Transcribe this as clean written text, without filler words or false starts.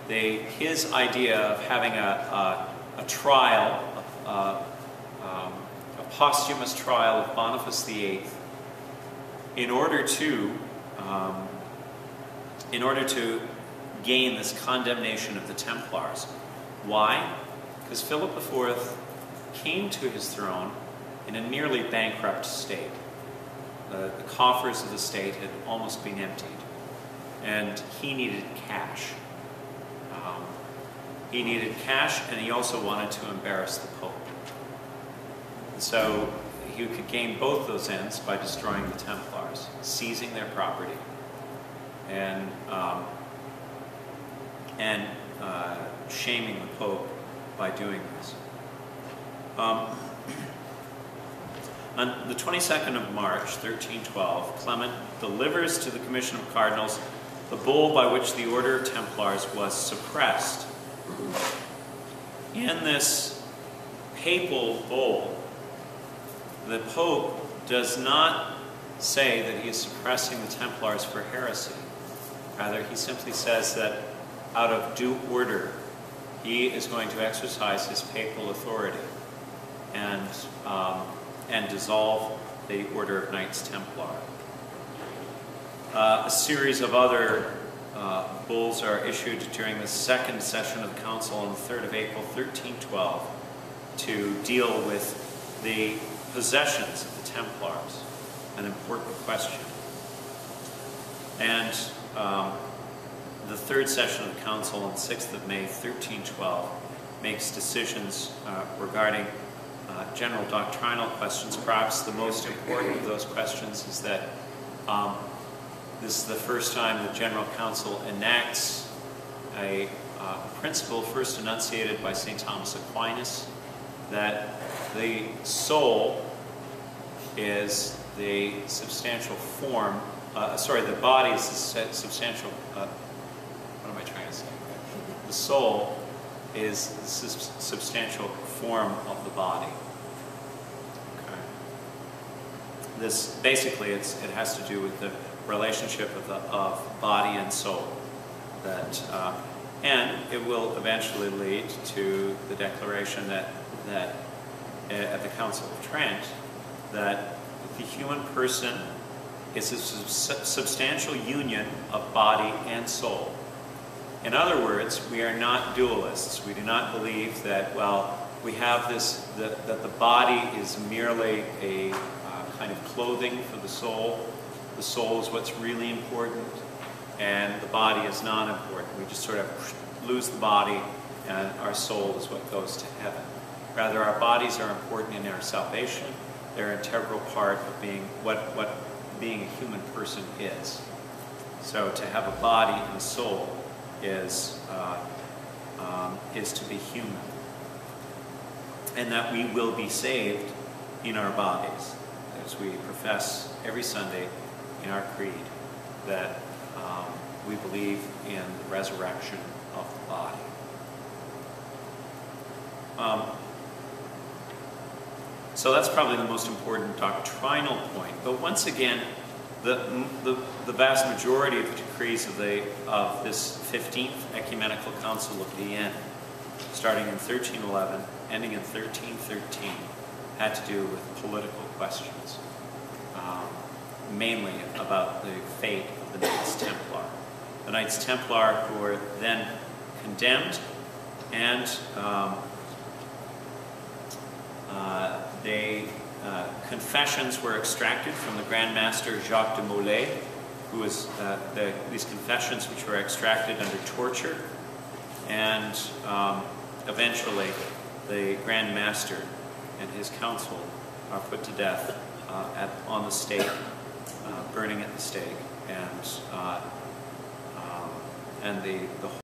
his idea of having a trial, a posthumous trial of Boniface VIII, in order to gain this condemnation of the Templars. Why? Because Philip IV came to his throne in a nearly bankrupt state. The coffers of the state had almost been emptied, and he needed cash. He needed cash, and he also wanted to embarrass the Pope. So he could gain both those ends by destroying the Templars, seizing their property, and shaming the Pope by doing this. On the 22nd of March, 1312, Clement delivers to the Commission of Cardinals the bull by which the Order of Templars was suppressed. In this papal bull, the Pope does not say that he is suppressing the Templars for heresy. Rather, he simply says that out of due order, he is going to exercise his papal authority and dissolve the Order of Knights Templar. A series of other bulls are issued during the second session of the Council on the 3rd of April, 1312, to deal with the possessions of the Templars, an important question. And the third session of the Council on the 6th of May, 1312, makes decisions regarding general doctrinal questions. Perhaps the most important of those questions is that this is the first time the General Council enacts a principle first enunciated by St. Thomas Aquinas, that the soul is the substantial form, the body is the substantial, what am I trying to say? The soul is the substantial form of the body. Okay. This, basically, it has to do with the relationship of body and soul. And it will eventually lead to the declaration that at the Council of Trent, that the human person is a substantial union of body and soul. In other words, we are not dualists. We do not believe that, well, we have this, that the body is merely a kind of clothing for the soul. The soul is what's really important, and the body is not important. We just sort of lose the body, and our soul is what goes to heaven. Rather, our bodies are important in our salvation. They're an integral part of being what being a human person is. So to have a body and a soul is to be human, and that we will be saved in our bodies, as we profess every Sunday in our creed that we believe in the resurrection of the body. So that's probably the most important doctrinal point. But once again, the vast majority of the decrees of this 15th Ecumenical Council of Vienne, starting in 1311, ending in 1313, had to do with political questions, mainly about the fate of the Knights Templar. The Knights Templar, who were then condemned, and confessions were extracted from the Grand Master Jacques de Molay, who was these confessions which were extracted under torture, and eventually the Grand Master and his council are put to death on the stake, burning at the stake, and the